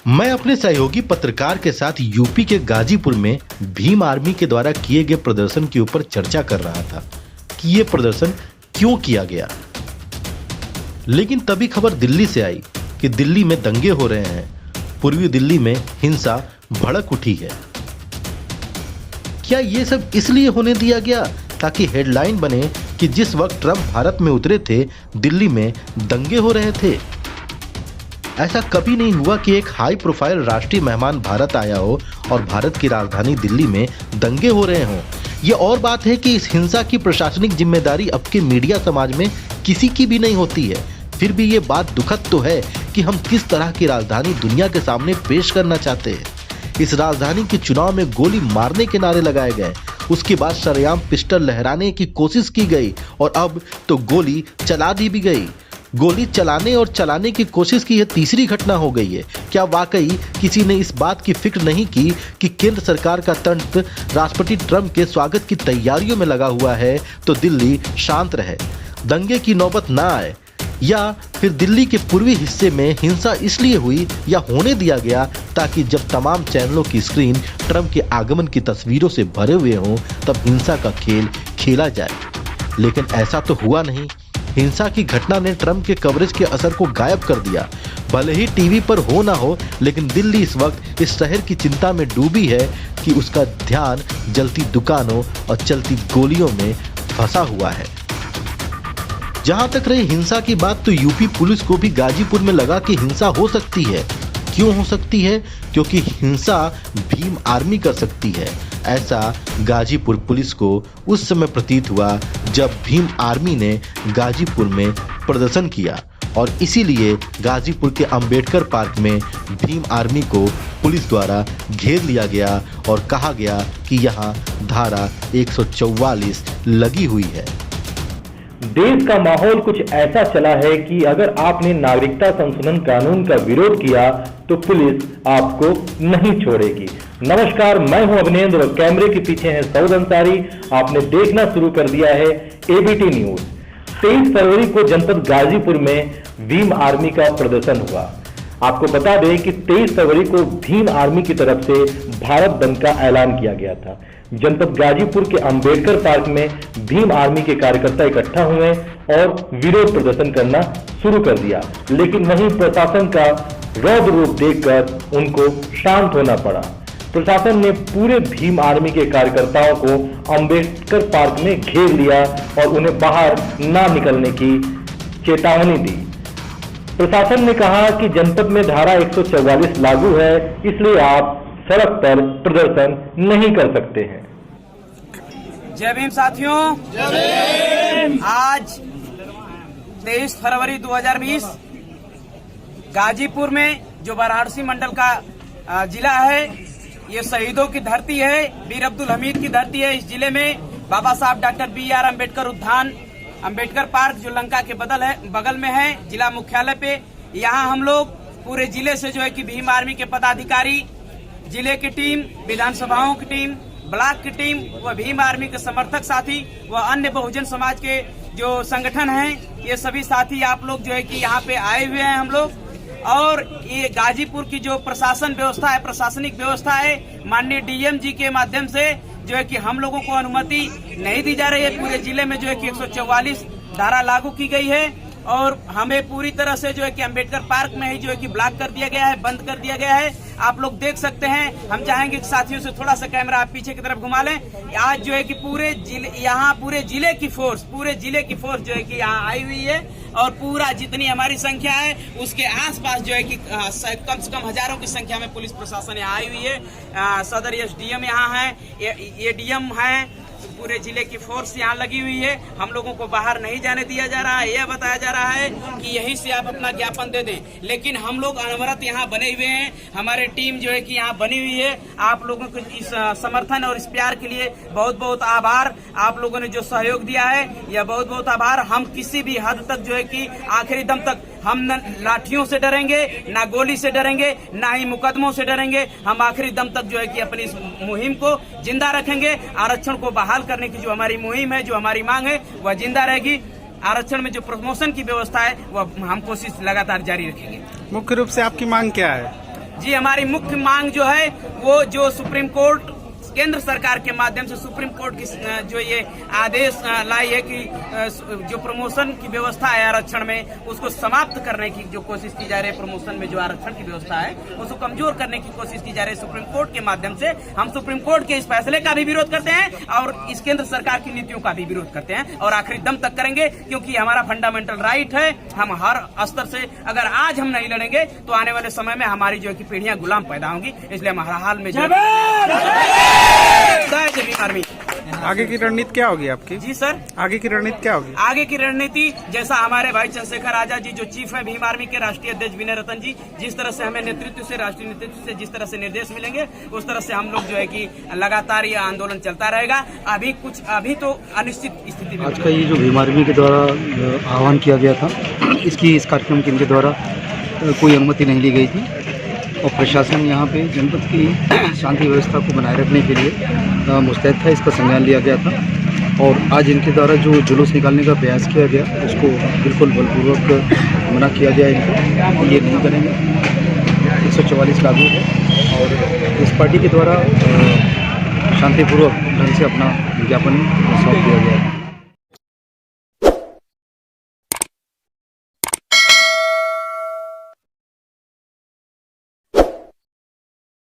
मैं अपने सहयोगी पत्रकार के साथ यूपी के गाजीपुर में भीम आर्मी के द्वारा किए गए प्रदर्शन के ऊपर चर्चा कर रहा था कि ये प्रदर्शन क्यों किया गया। लेकिन तभी खबर दिल्ली से आई कि दिल्ली में दंगे हो रहे हैं, पूर्वी दिल्ली में हिंसा भड़क उठी है। क्या ये सब इसलिए होने दिया गया ताकि हेडलाइन बने कि जिस वक्त ट्रंप भारत में उतरे थे, दिल्ली में दंगे हो रहे थे? ऐसा कभी नहीं हुआ कि एक हाई प्रोफाइल राष्ट्रीय मेहमान भारत आया हो और भारत की राजधानी दिल्ली में दंगे हो रहे हों। ये और बात है कि इस हिंसा की प्रशासनिक जिम्मेदारी अब के मीडिया समाज में किसी की भी नहीं होती है। फिर भी ये बात दुखद तो है कि हम किस तरह की राजधानी दुनिया के सामने पेश करना चाहते हैं। इस राजधानी के चुनाव में गोली मारने के नारे लगाए गए, उसके बाद सरेआम पिस्टल लहराने की कोशिश की गई और अब तो गोली चला दी भी गई। गोली चलाने और चलाने की कोशिश की यह तीसरी घटना हो गई है। क्या वाकई किसी ने इस बात की फिक्र नहीं की कि केंद्र सरकार का तंत्र राष्ट्रपति ट्रंप के स्वागत की तैयारियों में लगा हुआ है तो दिल्ली शांत रहे, दंगे की नौबत ना आए? या फिर दिल्ली के पूर्वी हिस्से में हिंसा इसलिए हुई या होने दिया गया ताकि जब तमाम चैनलों की स्क्रीन ट्रंप के आगमन की तस्वीरों से भरे हुए हों तब हिंसा का खेल खेला जाए? लेकिन ऐसा तो हुआ नहीं। हिंसा की घटना ने ट्रंप के कवरेज के असर को गायब कर दिया। भले ही टीवी पर हो ना हो, लेकिन दिल्ली इस वक्त इस शहर की चिंता में डूबी है कि उसका ध्यान जलती दुकानों और चलती गोलियों में फंसा हुआ है। जहां तक रही हिंसा की बात, तो यूपी पुलिस को भी गाजीपुर में लगा कि हिंसा हो सकती है। क्यों हो सकती है? क्योंकि हिंसा भीम आर्मी कर सकती है। ऐसा गाजीपुर पुलिस को उस समय प्रतीत हुआ जब भीम आर्मी ने गाजीपुर में प्रदर्शन किया और इसीलिए गाजीपुर के अंबेडकर पार्क में भीम आर्मी को पुलिस द्वारा घेर लिया गया और कहा गया कि यहाँ धारा 144 लगी हुई है। देश का माहौल कुछ ऐसा चला है कि अगर आपने नागरिकता संशोधन कानून का विरोध किया तो पुलिस आपको नहीं छोड़ेगी। नमस्कार, मैं हूं अभिनेंद्र और कैमरे के पीछे हैं सऊद अंसारी। आपने देखना शुरू कर दिया है एबीटी न्यूज। 23 फरवरी को जनपद गाजीपुर में भीम आर्मी का प्रदर्शन हुआ। आपको बता दें कि 23 फरवरी को भीम आर्मी की तरफ से भारत बंद का ऐलान किया गया था। जनपद गाजीपुर के अंबेडकर पार्क में भीम आर्मी के कार्यकर्ता इकट्ठा हुए और विरोध प्रदर्शन करना शुरू कर दिया, लेकिन वहीं प्रशासन का रौद्र रूप देखकर उनको शांत होना पड़ा। प्रशासन ने पूरे भीम आर्मी के कार्यकर्ताओं को अंबेडकर पार्क में घेर लिया और उन्हें बाहर ना निकलने की चेतावनी दी। प्रशासन ने कहा कि जनपद में धारा 144 लागू है, इसलिए आप सड़क पर प्रदर्शन नहीं कर सकते हैं। जय भीम साथियों, जय भीम। आज 23 फरवरी 2020 गाजीपुर में जो वाराणसी मंडल का जिला है, ये शहीदों की धरती है, वीर अब्दुल हमीद की धरती है। इस जिले में बाबा साहब डॉक्टर BR अम्बेडकर उद्यान, अम्बेडकर पार्क जो लंका के बगल में है, जिला मुख्यालय पे। यहाँ हम लोग पूरे जिले से जो है कि भीम आर्मी के पदाधिकारी, जिले की टीम, विधानसभाओं की टीम, ब्लॉक की टीम व भीम आर्मी के समर्थक साथी व अन्य बहुजन समाज के जो संगठन हैं, ये सभी साथी आप लोग जो है कि यहाँ पे आए हुए हैं हम लोग। और ये गाजीपुर की जो प्रशासन व्यवस्था है, प्रशासनिक व्यवस्था है, माननीय डीएम जी के माध्यम से जो है कि हम लोगों को अनुमति नहीं दी जा रही है। पूरे जिले में जो है कि 144 धारा लागू की गई है और हमें पूरी तरह से जो है कि अंबेडकर पार्क में ही जो है कि ब्लॉक कर दिया गया है, बंद कर दिया गया है। आप लोग देख सकते हैं। हम चाहेंगे कि साथियों से थोड़ा सा कैमरा आप पीछे की तरफ घुमा लें। आज जो है कि पूरे जिले की फोर्स जो है कि यहाँ आई हुई है और पूरा जितनी हमारी संख्या है उसके आसपास जो है कि कम से कम हजारों की संख्या में पुलिस प्रशासन यहाँ आई हुई है। सदर एसडीएम यहाँ है, एडीएम है, पूरे जिले की फोर्स यहाँ लगी हुई है। हम लोगों को बाहर नहीं जाने दिया जा रहा है। यह बताया जा रहा है कि यहीं से आप अपना ज्ञापन दे दें, लेकिन हम लोग अनवरत यहाँ बने हुए हैं। हमारी टीम जो है कि यहाँ बनी हुई है। आप लोगों को इस समर्थन और इस प्यार के लिए बहुत बहुत आभार। आप लोगों ने जो सहयोग दिया है, यह बहुत बहुत आभार। हम किसी भी हद तक जो है कि आखिरी दम तक हम न लाठियों से डरेंगे, ना गोली से डरेंगे, ना ही मुकदमों से डरेंगे। हम आखिरी दम तक जो है कि अपनी इस मुहिम को जिंदा रखेंगे। आरक्षण को बहाल करने की जो हमारी मुहिम है, जो हमारी मांग है, वह जिंदा रहेगी। आरक्षण में जो प्रमोशन की व्यवस्था है, वह हम कोशिश लगातार जारी रखेंगे। मुख्य रूप से आपकी मांग क्या है? जी हमारी मुख्य मांग जो है वो जो सुप्रीम कोर्ट केंद्र सरकार के माध्यम से सुप्रीम कोर्ट की जो ये आदेश लाई है कि जो प्रमोशन की व्यवस्था है आरक्षण में उसको समाप्त करने की जो कोशिश की जा रही है, प्रमोशन में जो आरक्षण की व्यवस्था है उसको कमजोर करने की कोशिश की जा रही है सुप्रीम कोर्ट के माध्यम से। हम सुप्रीम कोर्ट के इस फैसले का भी विरोध करते हैं और इस केंद्र सरकार की नीतियों का भी विरोध करते हैं और आखिरी दम तक करेंगे, क्योंकि हमारा फंडामेंटल राइट है। हम हर स्तर से अगर आज हम नहीं लड़ेंगे तो आने वाले समय में हमारी जो है कि पीढ़ियां गुलाम पैदा होंगी। इसलिए हम हर हाल में आर्मी। आगे की रणनीति क्या होगी आपकी? जी सर, आगे की रणनीति क्या होगी? आगे की रणनीति जैसा हमारे भाई चंद्रशेखर आजाद जी जो चीफ है भीम आर्मी के, राष्ट्रीय अध्यक्ष विनय रतन जी, जिस तरह से हमें नेतृत्व से, राष्ट्रीय नेतृत्व से जिस तरह से निर्देश मिलेंगे उस तरह से हम लोग जो है कि लगातार ये आंदोलन चलता रहेगा। अभी तो अनिश्चित स्थिति में। आज का ये जो भीम आर्मी के द्वारा आह्वान किया गया था, इस कार्यक्रम के इनके द्वारा कोई अनुमति नहीं ली गई थी और प्रशासन यहाँ पे जनपद की शांति व्यवस्था को बनाए रखने के लिए मुस्तैद था। इसका संज्ञान लिया गया था और आज इनके द्वारा जो जुलूस निकालने का प्रयास किया गया उसको बिल्कुल बलपूर्वक मना किया गया। इनको ये नहीं करेंगे। 144 लागू है और इस पार्टी के द्वारा शांतिपूर्वक ढंग से अपना विज्ञापन सौंप दिया गया है।